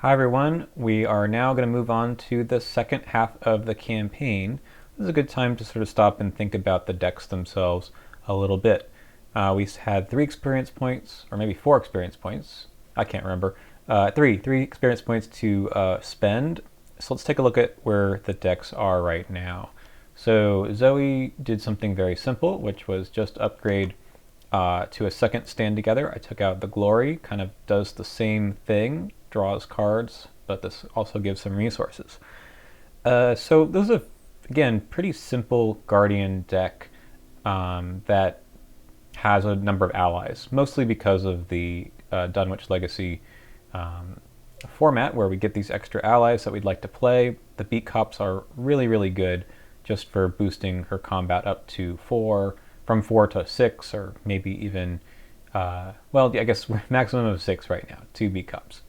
Hi everyone, we are now going to move on to the second half of the campaign. This is a good time to sort of stop and think about the decks themselves a little bit. We had 3 experience points, or maybe 4 experience points, I can't remember, three experience points to spend. So let's take a look at where the decks are right now. So Zoey did something very simple, which was just upgrade to a second stand together. I took out the Glory, kind of does the same thing, draws cards, but this also gives some resources. So this is a, again, pretty simple Guardian deck that has a number of allies, mostly because of the Dunwich Legacy format where we get these extra allies that we'd like to play. The beat cops are really, really good just for boosting her combat up to 4, from 4 to 6, or maybe even, well, I guess maximum of 6 right now, 2 beat cops.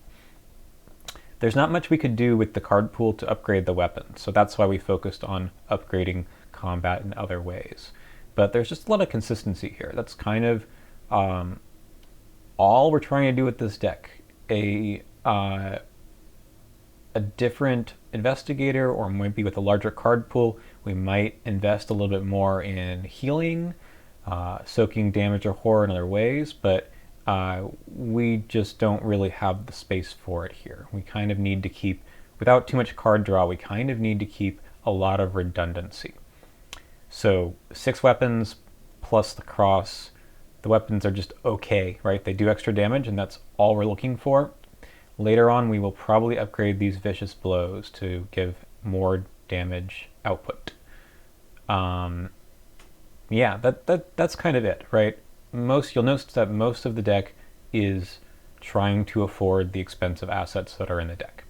There's not much we could do with the card pool to upgrade the weapon, so that's why we focused on upgrading combat in other ways. But there's just a lot of consistency here. That's kind of all we're trying to do with this deck. A different investigator, or maybe with a larger card pool, we might invest a little bit more in healing, soaking damage or horror in other ways, but we just don't really have the space for it here. We kind of need to keep, without too much card draw, we kind of need to keep a lot of redundancy. So 6 weapons plus the cross. The weapons are just okay, right? They do extra damage, and that's all we're looking for. Later on, we will probably upgrade these vicious blows to give more damage output. Yeah, that's kind of it, right? You'll notice that most of the deck is trying to afford the expensive assets that are in the deck.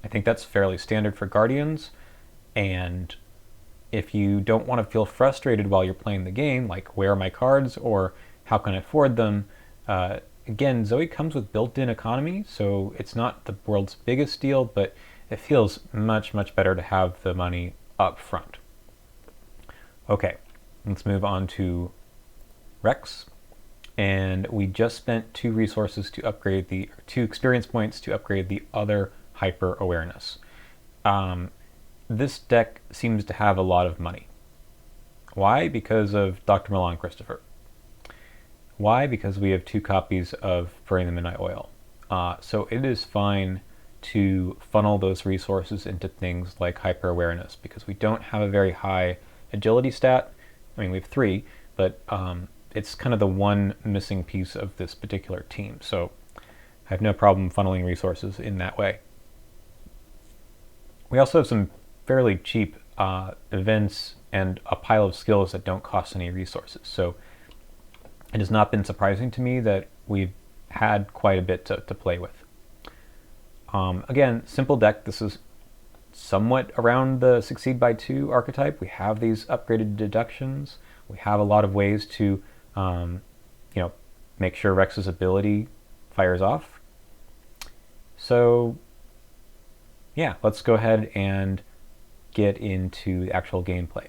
I think that's fairly standard for Guardians, and if you don't want to feel frustrated while you're playing the game, like where are my cards or how can I afford them, again, Zoey comes with built-in economy, so it's not the world's biggest deal, but it feels much, much better to have the money up front. Okay, let's move on to Rex. And we just spent 2 resources to upgrade 2 experience points to upgrade the other hyper awareness. This deck seems to have a lot of money. Why? Because of Dr. Milan Christopher. Why? Because we have 2 copies of Burning the Midnight Oil. So it is fine to funnel those resources into things like hyper awareness, because we don't have a very high agility stat. I mean, we have 3, but it's kind of the one missing piece of this particular team. So I have no problem funneling resources in that way. We also have some fairly cheap events and a pile of skills that don't cost any resources. So it has not been surprising to me that we've had quite a bit to play with. Again, simple deck. This is somewhat around the Succeed by 2 archetype. We have these upgraded deductions. We have a lot of ways to make sure Rex's ability fires off. So yeah, let's go ahead and get into the actual gameplay.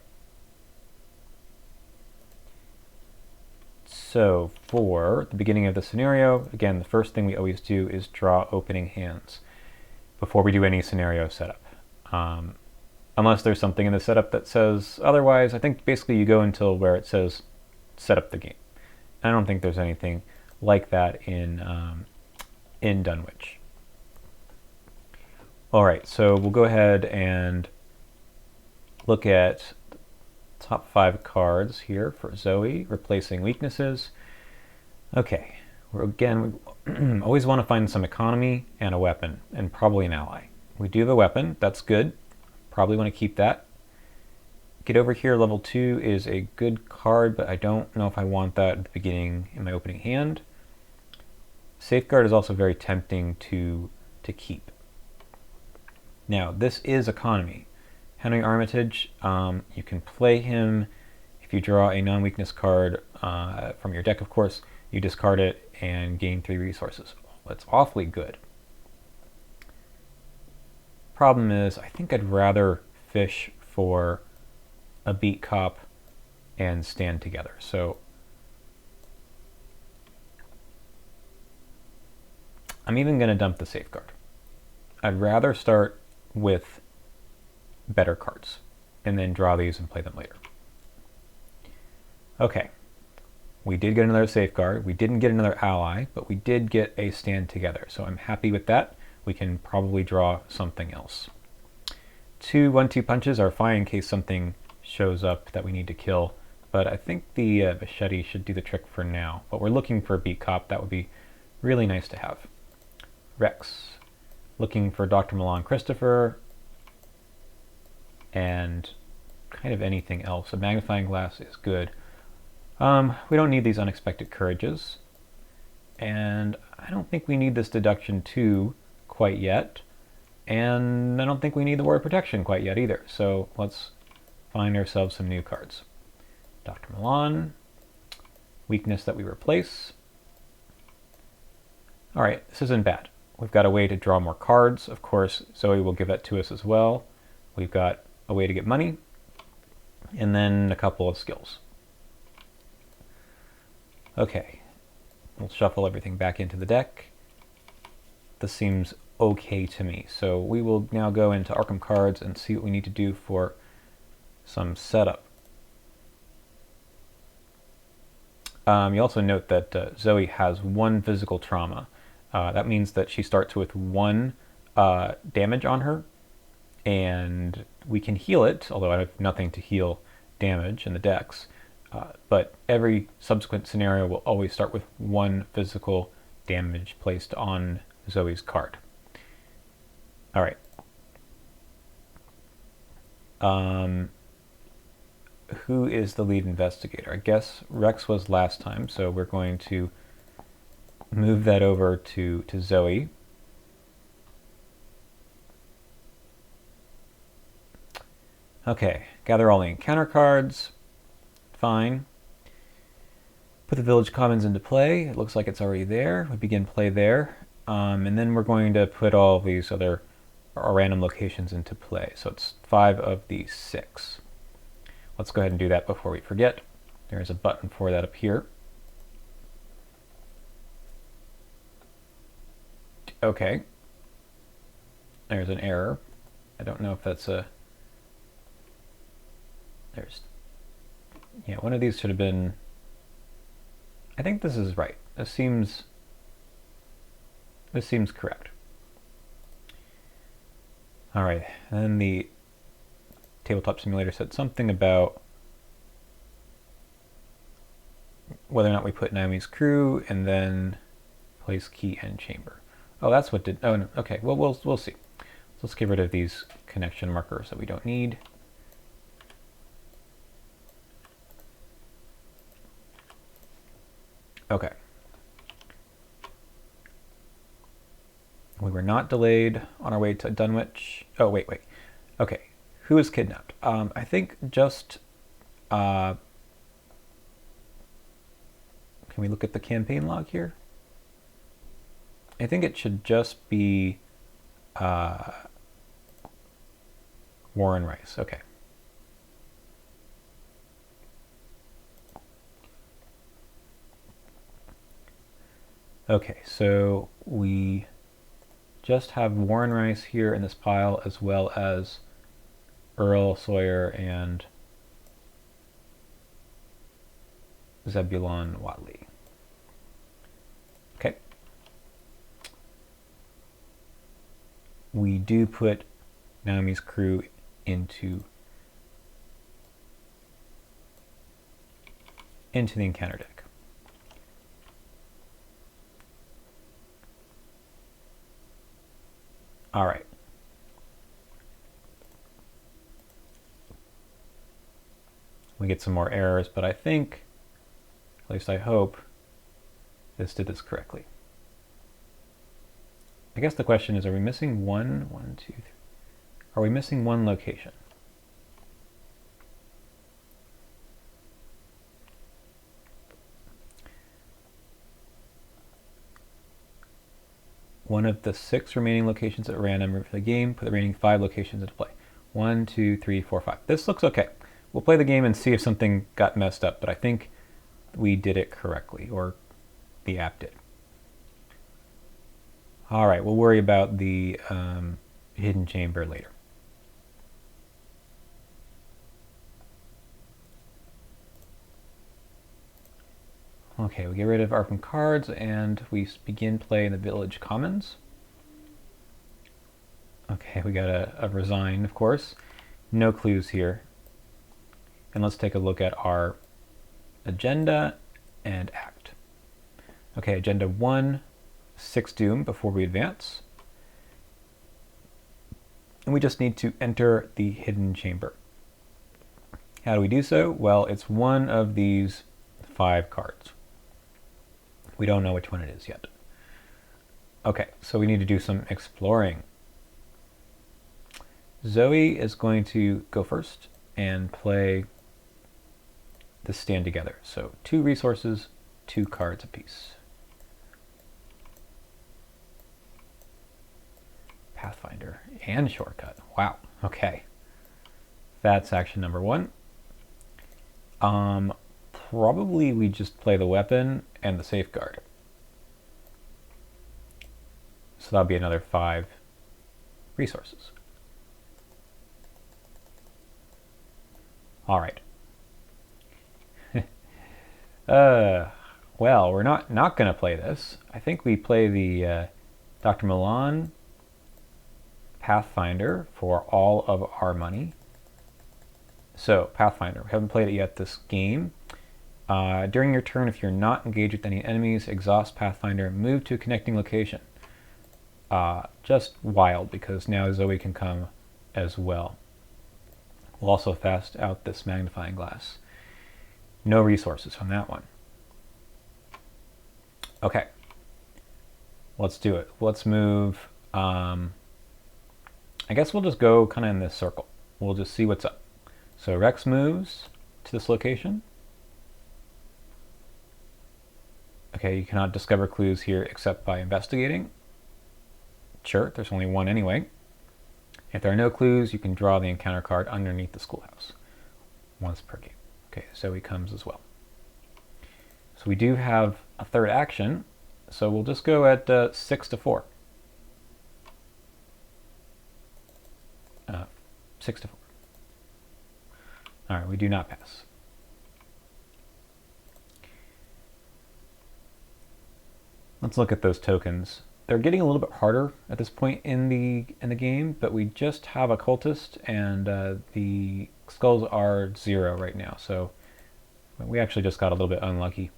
So for the beginning of the scenario, again, the first thing we always do is draw opening hands before we do any scenario setup. Unless there's something in the setup that says otherwise, I think basically you go until where it says set up the game. I don't think there's anything like that in Dunwich. All right, so we'll go ahead and look at top 5 cards here for Zoey, replacing weaknesses. Okay, we always want to find some economy and a weapon, and probably an ally. We do have a weapon, that's good. Probably want to keep that. Get over here, level 2 is a good card, but I don't know if I want that at the beginning in my opening hand. Safeguard is also very tempting to keep. Now, this is economy. Henry Armitage, you can play him if you draw a non-weakness card from your deck, of course. You discard it and gain 3 resources. That's awfully good. Problem is, I think I'd rather fish for a beat cop and stand together. So I'm even going to dump the safeguard. I'd rather start with better cards and then draw these and play them later. Okay, we did get another safeguard. We didn't get another ally, but we did get a stand together. So I'm happy with that. We can probably draw something else. 2 1-2 punches are fine in case something shows up that we need to kill, but I think the machete should do the trick for now. But we're looking for a beat cop. That would be really nice to have. Rex, looking for Dr. Milan Christopher, and kind of anything else. A magnifying glass is good. We don't need these unexpected courages, and I don't think we need this deduction 2 quite yet, and I don't think we need the word protection quite yet either. So let's find ourselves some new cards. Dr. Milan, weakness that we replace. All right, this isn't bad. We've got a way to draw more cards. Of course, Zoey will give that to us as well. We've got a way to get money, and then a couple of skills. Okay, we'll shuffle everything back into the deck. This seems okay to me. So we will now go into Arkham cards and see what we need to do for some setup. You also note that Zoey has 1 physical trauma. That means that she starts with 1 damage on her, and we can heal it, although I have nothing to heal damage in the decks. But every subsequent scenario will always start with 1 physical damage placed on Zoey's card. All right. Who is the lead investigator? I guess Rex was last time, so we're going to move that over to Zoey. Okay, gather all the encounter cards. Fine. Put the village commons into play. It looks like it's already there. We begin play there. And then we're going to put all these other random locations into play. So it's 5 of the 6. Let's go ahead and do that before we forget. There's a button for that up here. Okay. There's an error. I don't know if that's a... Yeah, one of these should have been... I think this is right. This seems correct. All right, and then the tabletop simulator said something about whether or not we put Naomi's crew and then place key and chamber. Oh, that's what did... Oh, no. Okay, well, we'll see. So let's get rid of these connection markers that we don't need. Okay. We were not delayed on our way to Dunwich. Oh, wait. Okay. Who is kidnapped? I think just... can we look at the campaign log here? I think it should just be Warren Rice. Okay. Okay, so we just have Warren Rice here in this pile, as well as Earl Sawyer and Zebulon Watley. Okay. We do put Naomi's crew into the encounter deck. All right. We get some more errors, but I think, at least I hope, this did this correctly. I guess the question is, are we missing one, two, three? Are we missing one location? One of the 6 remaining locations at random for the game, put the remaining 5 locations into play. 1, 2, 3, 4, 5. This looks okay. We'll play the game and see if something got messed up, but I think we did it correctly, or the app did. All right, we'll worry about the hidden chamber later. Okay, we get rid of open cards and we begin play in the village commons. Okay, we got a resign, of course. No clues here. And let's take a look at our agenda and act. Okay, agenda 1, 6 doom before we advance. And we just need to enter the hidden chamber. How do we do so? Well, it's one of these 5 cards. We don't know which one it is yet. Okay, so we need to do some exploring. Zoey is going to go first and play the stand together. So 2 resources, 2 cards apiece. Pathfinder and shortcut. Wow. Okay. That's action number 1. Probably we just play the weapon and the safeguard. So that'll be another 5 resources. All right. Well, we're not going to play this. I think we play the Dr. Milan Pathfinder for all of our money. So, Pathfinder. We haven't played it yet this game. During your turn, if you're not engaged with any enemies, exhaust Pathfinder, move to a connecting location. Just wild, because now Zoey can come as well. We'll also fast out this magnifying glass. No resources on that one. Okay. Let's do it. Let's move. I guess we'll just go kind of in this circle. We'll just see what's up. So Rex moves to this location. Okay, you cannot discover clues here except by investigating. Sure, there's only one anyway. If there are no clues, you can draw the encounter card underneath the schoolhouse. Once per game. Okay, so he comes as well. So we do have a third action, so we'll just go at 6 to 4. 6 to 4. All right, we do not pass. Let's look at those tokens. They're getting a little bit harder at this point in the game, but we just have a cultist, and the skulls are 0 right now, so we actually just got a little bit unlucky.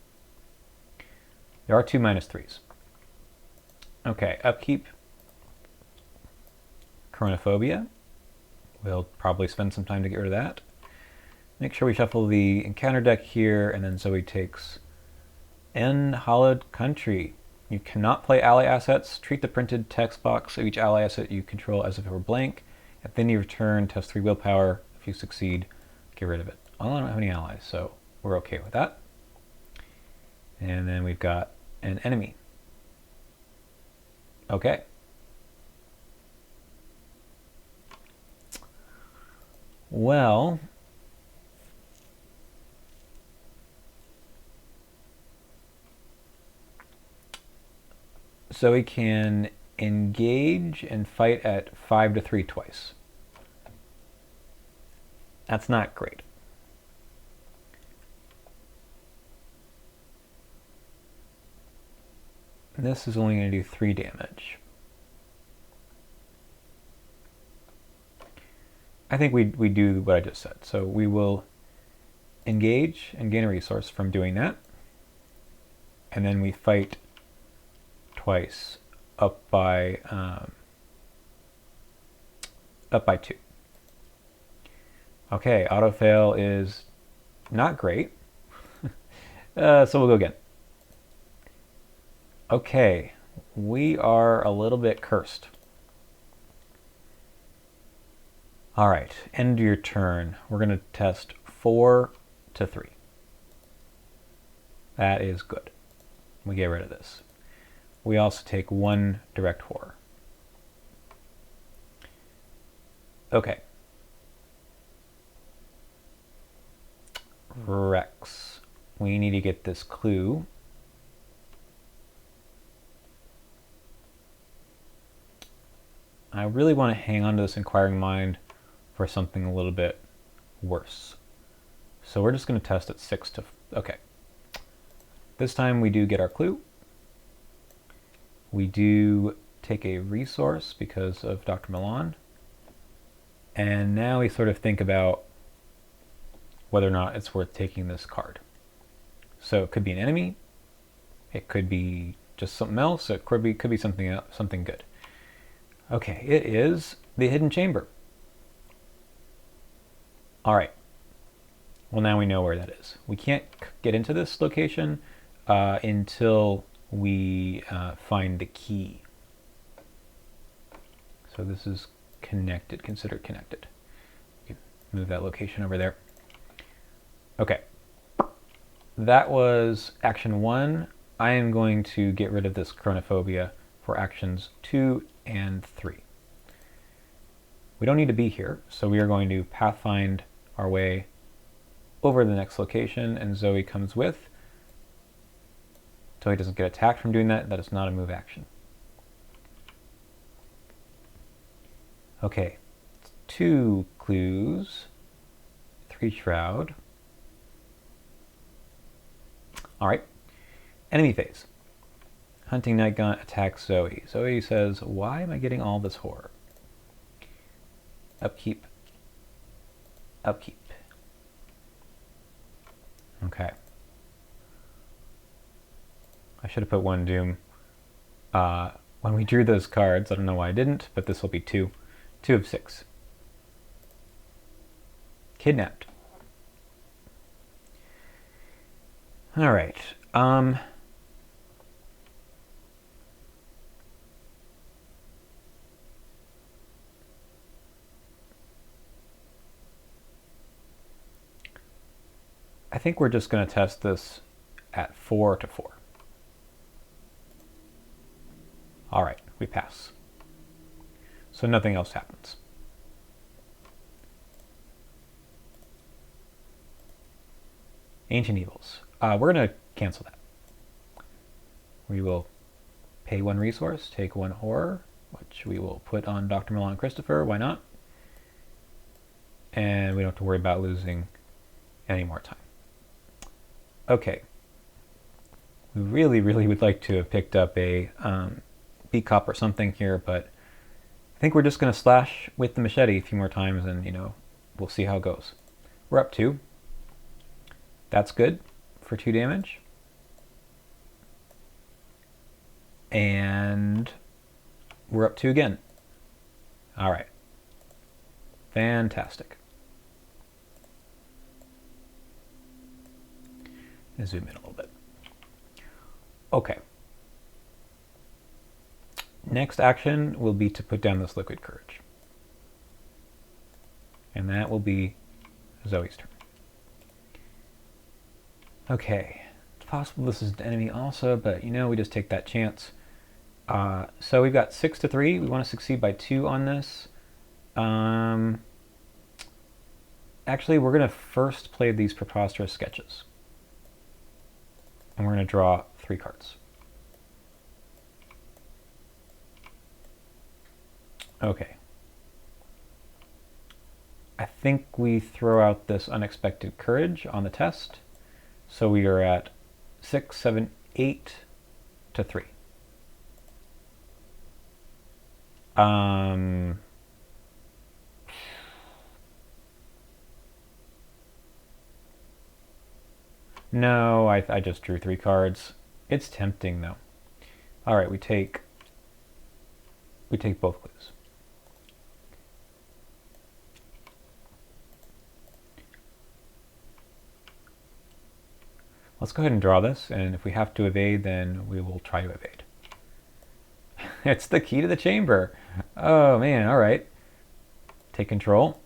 There are 2 -3s. Okay, upkeep. Chronophobia. We'll probably spend some time to get rid of that. Make sure we shuffle the encounter deck here, and then Zoey takes Hallowed Country. You cannot play ally assets. Treat the printed text box of each ally asset you control as if it were blank. At the end of your turn, test 3 willpower. If you succeed, get rid of it. I don't have any allies, so we're okay with that. And then we've got an enemy. Okay. Well, so we can engage and fight at 5 to 3 twice. That's not great. This is only going to do 3 damage. I think we do what I just said. So we will engage and gain a resource from doing that. And then we fight twice up by 2. Okay, auto fail is not great. So we'll go again. Okay, we are a little bit cursed. All right, end of your turn. We're going to test 4 to 3. That is good. We get rid of this. We also take 1 direct horror. Okay. Rex. We need to get this clue. I really want to hang on to this inquiring mind for something a little bit worse. So we're just going to test at 6 to... Okay. This time we do get our clue. We do take a resource because of Dr. Milan. And now we sort of think about whether or not it's worth taking this card. So it could be an enemy. It could be just something else. It could be something else, something good. Okay, it is the Hidden Chamber. All right. Well, now we know where that is. We can't get into this location until we find the key. So this is connected, considered connected. You can move that location over there. Okay. That was action 1. I am going to get rid of this chronophobia for actions 2 and 3. We don't need to be here, so we are going to pathfind our way over the next location, and Zoe comes with. Zoe doesn't get attacked from doing that. That is not a move action. Okay, 2 clues, 3 shroud. All right, enemy phase. Hunting Nightgaunt attacks Zoe. Zoe says, "Why am I getting all this horror?" Upkeep. Upkeep. Okay. I should have put 1 Doom when we drew those cards. I don't know why I didn't, but this will be 2. 2 of 6. Kidnapped. All right. I think we're just going to test this at 4 to 4. All right, we pass. So nothing else happens. Ancient Evils. We're going to cancel that. We will pay 1 resource, take 1 horror, which we will put on Dr. Milan Christopher. Why not? And we don't have to worry about losing any more time. Okay. We really, really would like to have picked up a B-Cop or something here, but I think we're just going to slash with the machete a few more times and, we'll see how it goes. We're up 2. That's good for 2 damage. And we're up 2 again. All right. Fantastic. Let's zoom in a little bit. Okay. Next action will be to put down this Liquid Courage. And that will be Zoe's turn. Okay. It's possible this is an enemy also, but we just take that chance. So we've got 6 to 3. We want to succeed by 2 on this. Actually, we're going to first play these preposterous sketches. And we're going to draw 3 cards. Okay. I think we throw out this Unexpected Courage on the test. So we are at 6, 7, 8 to 3. No, I just drew 3 cards. It's tempting though. All right, we take both clues. Let's go ahead and draw this, and if we have to evade, then we will try to evade. It's the key to the chamber. Oh man, all right. Take control.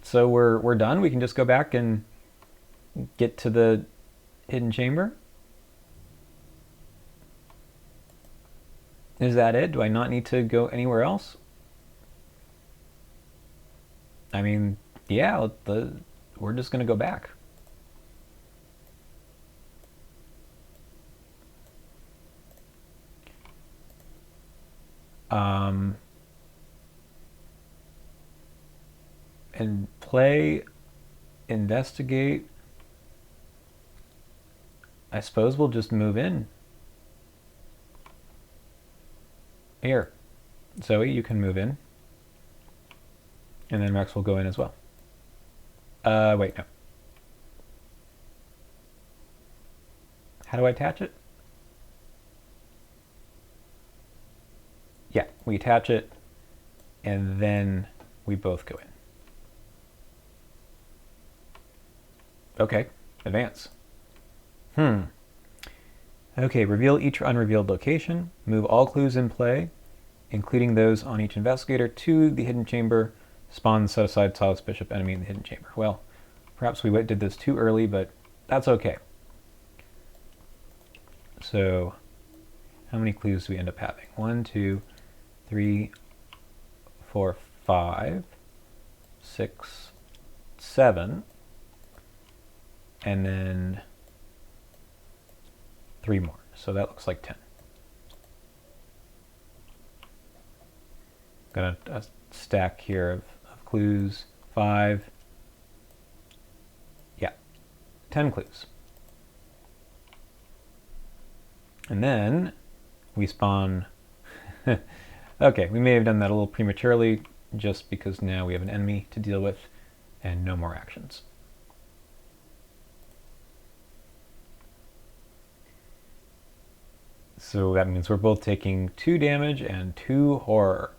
So we're done. We can just go back and get to the hidden chamber. Is that it? Do I not need to go anywhere else? I mean, yeah, we're just going to go back. And play, investigate. I suppose we'll just move in. Here, Zoe, you can move in. And then Rex will go in as well. Wait, no. How do I attach it? Yeah, we attach it, and then we both go in. Okay, advance. Okay, reveal each unrevealed location. Move all clues in play, including those on each investigator, to the hidden chamber. Spawn set aside Silas Bishop enemy in the hidden chamber. Well, perhaps we did this too early, but that's okay. So, how many clues do we end up having? 1, 2, 3, 4, 5, 6, 7, and then 3 more. So that looks like 10. Got a stack here of clues. 5. Yeah, 10 clues. And then we spawn. Okay, we may have done that a little prematurely just because now we have an enemy to deal with and no more actions. So that means we're both taking 2 damage and 2 horror.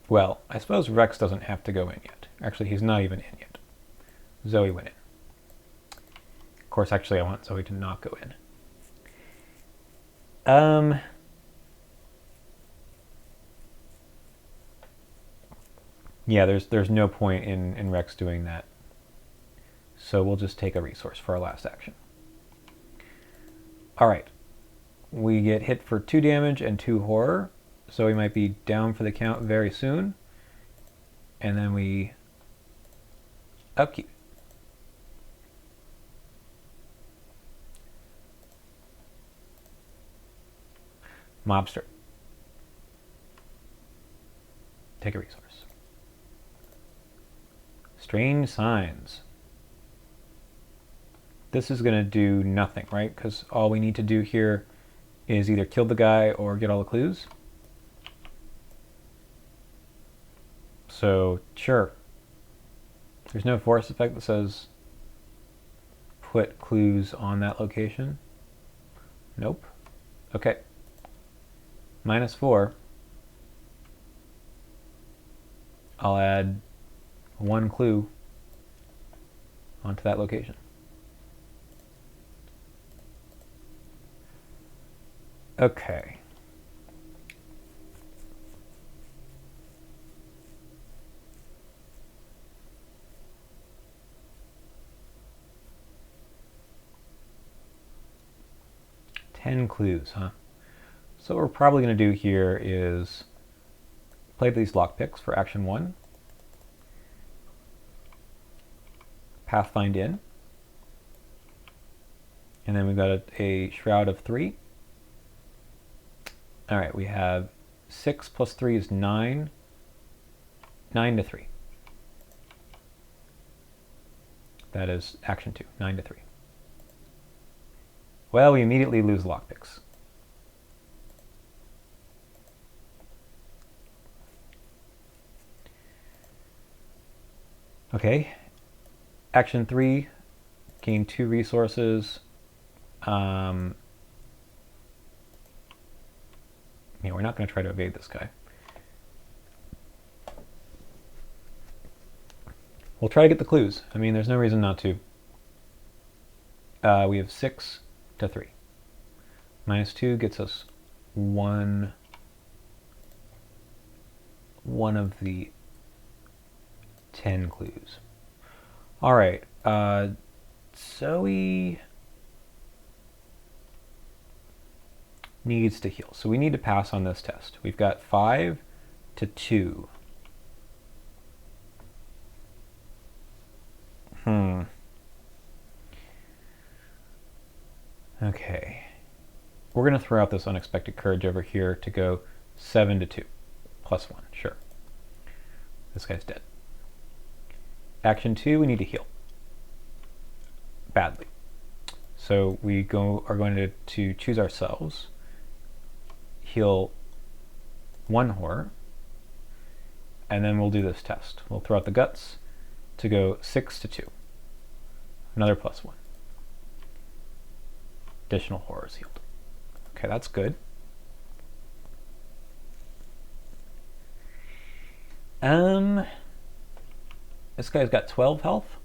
Well, I suppose Rex doesn't have to go in yet. Actually, he's not even in yet. Zoe went in. Of course, actually, I want Zoe to not go in. Yeah, there's no point in Rex doing that. So we'll just take a resource for our last action. All right. We get hit for 2 damage and 2 horror. So we might be down for the count very soon. And then we upkeep. Mobster. Take a resource. Strange signs. This is going to do nothing, right? Because all we need to do here is either kill the guy or get all the clues. So, sure. There's no force effect that says put clues on that location. Nope. Okay. -4. I'll add 1 clue onto that location. Okay. Ten clues, huh? So what we're probably going to do here is play these lockpicks for action 1. Pathfind in. And then we've got a shroud of 3. All right, we have 6 plus 3 is 9. 9 to 3. That is action 2, 9 to 3. Well, we immediately lose lockpicks. Okay, action 3, gain 2 resources. Yeah, we're not going to try to evade this guy. We'll try to get the clues. I mean, there's no reason not to. We have 6 to 3. -2 gets us one of the 10 clues. All right, Zoe needs to heal, so we need to pass on this test. We've got 5 to 2. Okay. We're going to throw out this unexpected courage over here to go 7 to 2. +1, sure. This guy's dead. Action 2, we need to heal. Badly. So we are going to choose ourselves, heal 1 horror, and then we'll do this test. We'll throw out the guts to go 6 to 2. Another +1. Additional horrors healed. Okay, that's good. This guy's got 12 health.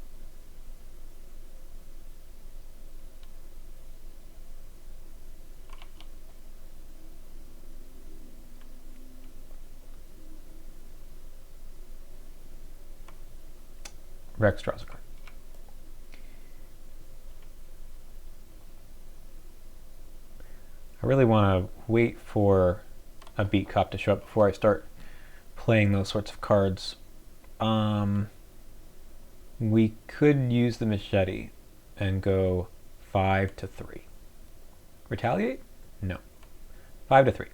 Rex draws a card. I really want to wait for a beat cop to show up before I start playing those sorts of cards. We could use the machete and go 5 to 3. Retaliate? No. 5 to 3.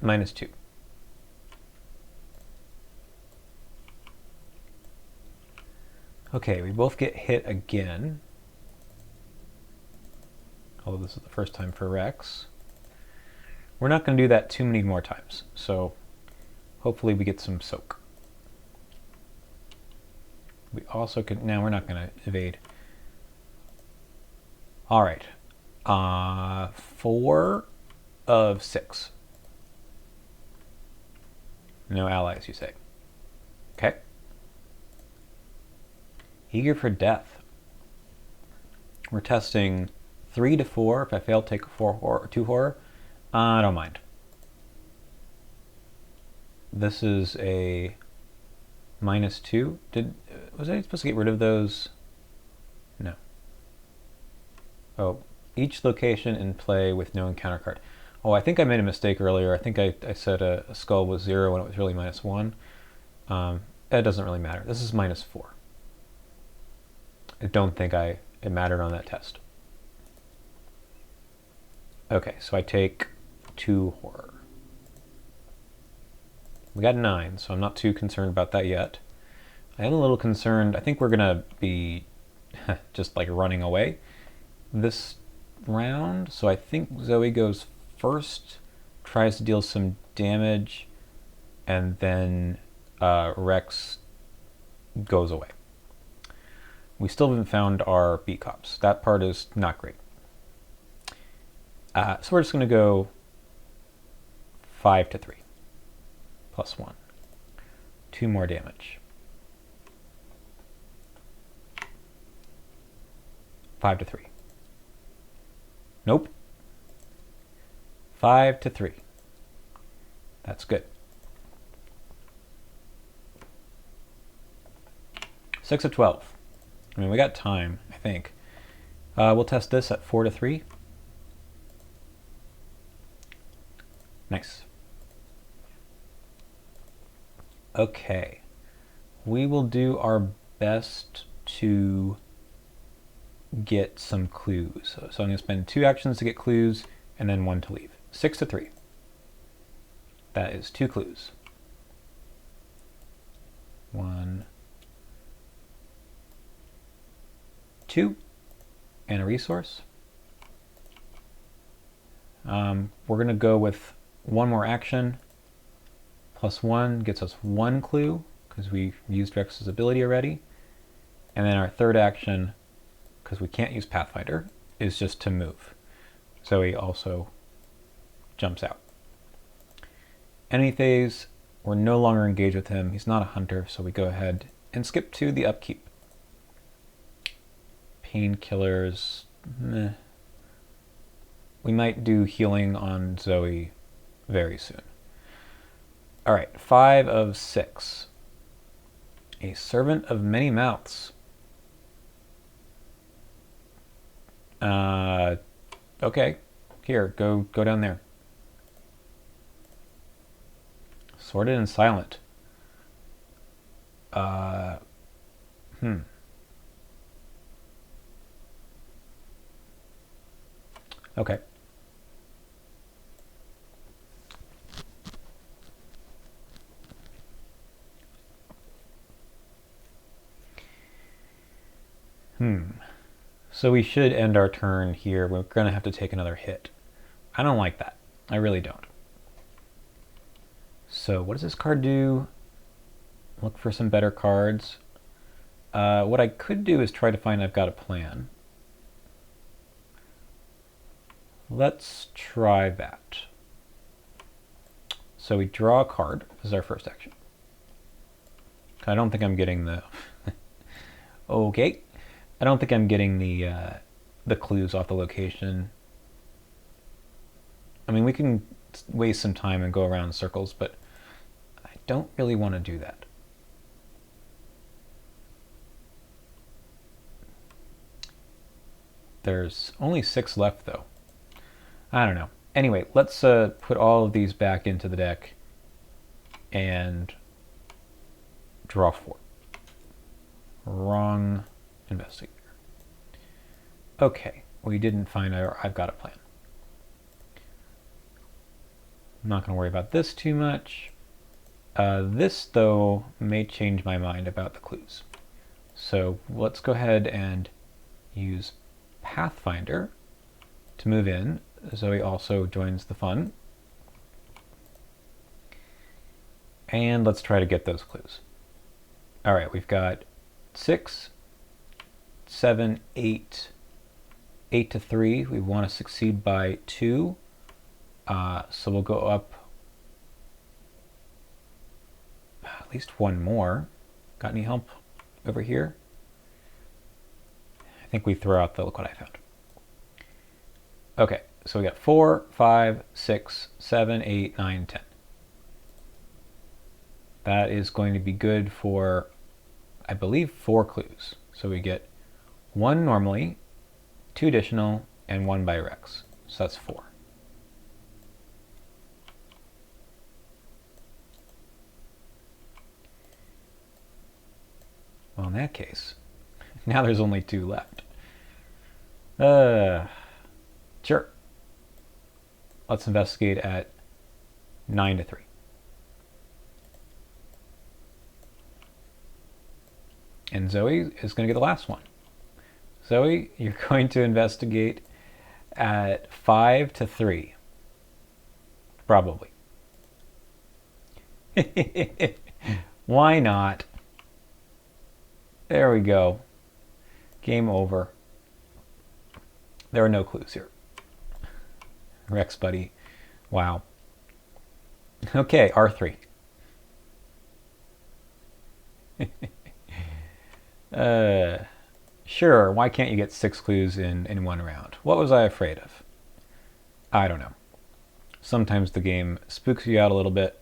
-2. Okay, we both get hit again. Although this is the first time for Rex. We're not going to do that too many more times, so hopefully we get some soak. We also could, now we're not going to evade. All right, 4 of 6. No allies, you say. Okay. Eager for death. We're testing 3 to 4. If I fail, take a 4 horror or 2 horror. I don't mind. This is a -2. Was I supposed to get rid of those? No. Oh, each location in play with no encounter card. Oh, I think I made a mistake earlier. I think I said a skull was 0 when it was really -1. That doesn't really matter. This is -4. I don't think it mattered on that test. Okay, so I take 2 horror. We got 9, so I'm not too concerned about that yet. I am a little concerned. I think we're going to be just like running away this round. So I think Zoey goes first, tries to deal some damage, and then Rex goes away. We still haven't found our beat cops. That part is not great. So we're just going to go 5 to 3. +1. 2 more damage. 5 to 3. Nope. 5 to 3. That's good. 6 of 12. I mean, we got time, I think. We'll test this at 4 to 3. Nice. Okay. We will do our best to get some clues. So I'm going to spend 2 actions to get clues and then 1 to leave. 6 to 3. That is 2 clues. 1, 2, and a resource. We're going to go with 1 more action. +1 gets us 1 clue because we used Rex's ability already. And then our third action, because we can't use Pathfinder, is just to move. Zoey also jumps out. Enemy phase, we're no longer engaged with him. He's not a hunter, so we go ahead and skip to the upkeep. Painkillers, meh. We might do healing on Zoey very soon. All right, 5 of 6. A servant of many mouths. Okay, here, go down there. Sorted and silent. Hmm. Okay. So we should end our turn here. We're going to have to take another hit. I don't like that. I really don't. So what does this card do? Look for some better cards. What I could do is try to find I've got a plan. Let's try that. So we draw a card. This is our first action. I don't think I'm getting the... okay. I don't think I'm getting the clues off the location. I mean, we can waste some time and go around in circles, but I don't really want to do that. There's only 6 left, though. I don't know. Anyway, let's put all of these back into the deck and draw 4. Wrong investigator. Okay, we didn't find I've got a plan. I'm not going to worry about this too much. This, though, may change my mind about the clues. So let's go ahead and use Pathfinder to move in. Zoe also joins the fun. And let's try to get those clues. All right, we've got 6, 7, 8, 8 to 3. We want to succeed by 2. So we'll go up at least 1 more. Got any help over here? I think we throw out the look what I found. Okay, so we got 4, 5, 6, 7, 8, 9, 10. That is going to be good for, I believe, 4 clues. So we get 1 normally, 2 additional, and 1 by Rex. So that's 4. Well, in that case, now there's only 2 left. Sure. Let's investigate at 9 to 3. And Zoe is going to get the last one. Zoe, you're going to investigate at 5 to 3. Probably. Why not? There we go. Game over. There are no clues here. Rex, buddy. Wow. Okay, R3. Sure, why can't you get 6 clues in 1 round? What was I afraid of? I don't know. Sometimes the game spooks you out a little bit.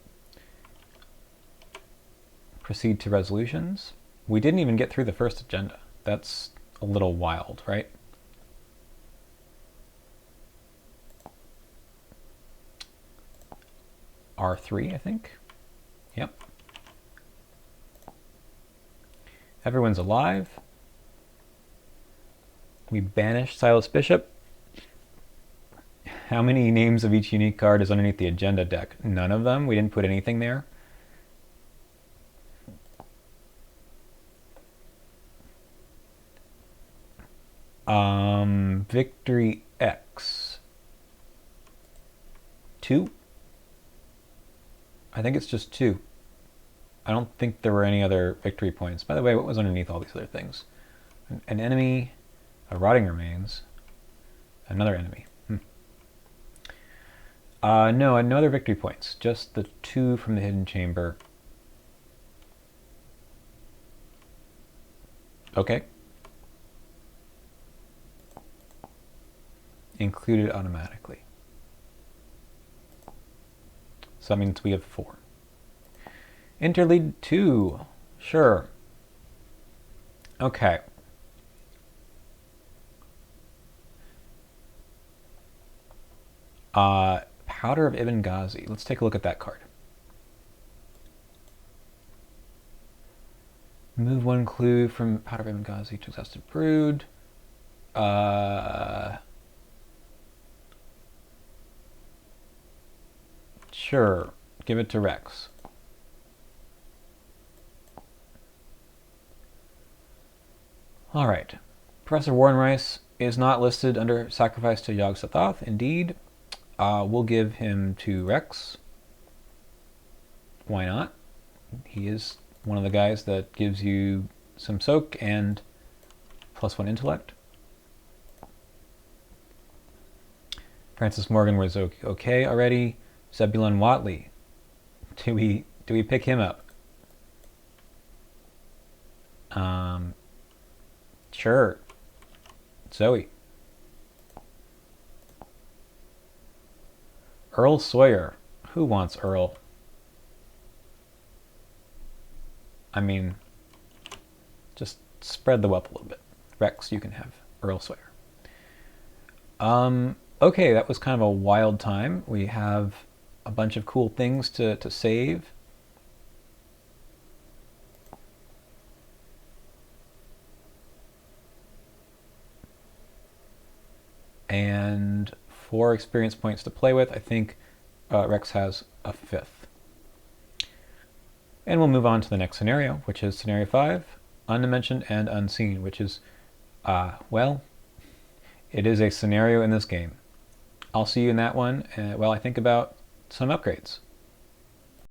Proceed to resolutions. We didn't even get through the first agenda. That's a little wild, right? R3, I think. Yep. Everyone's alive. We banished Silas Bishop. How many names of each unique card is underneath the agenda deck? None of them. We didn't put anything there. Victory X. 2? I think it's just 2. I don't think there were any other victory points. By the way, what was underneath all these other things? An enemy, a rotting remains, another enemy. No, no other victory points. Just the 2 from the hidden chamber. Okay. Included automatically. So that means we have 4. Interlead 2. Sure. Okay. Powder of Ibn Ghazi. Let's take a look at that card. Move one clue from Powder Benghazi to Exhausted Brood. Sure. Give it to Rex. All right. Professor Warren Rice is not listed under Sacrifice to Yog Sothoth. Indeed. We'll give him to Rex. Why not? He is one of the guys that gives you some soak and +1 intellect. Francis Morgan was okay already. Zebulon Watley. Do we pick him up? Sure. Zoey. Earl Sawyer. Who wants Earl? I mean, just spread the wealth a little bit. Rex, you can have Earl Sawyer. Okay, that was kind of a wild time. We have a bunch of cool things to save. And 4 experience points to play with. I think Rex has a 5th. And we'll move on to the next scenario, which is scenario 5, Undimensioned and Unseen, which is, well, it is a scenario in this game. I'll see you in that one while I think about some upgrades.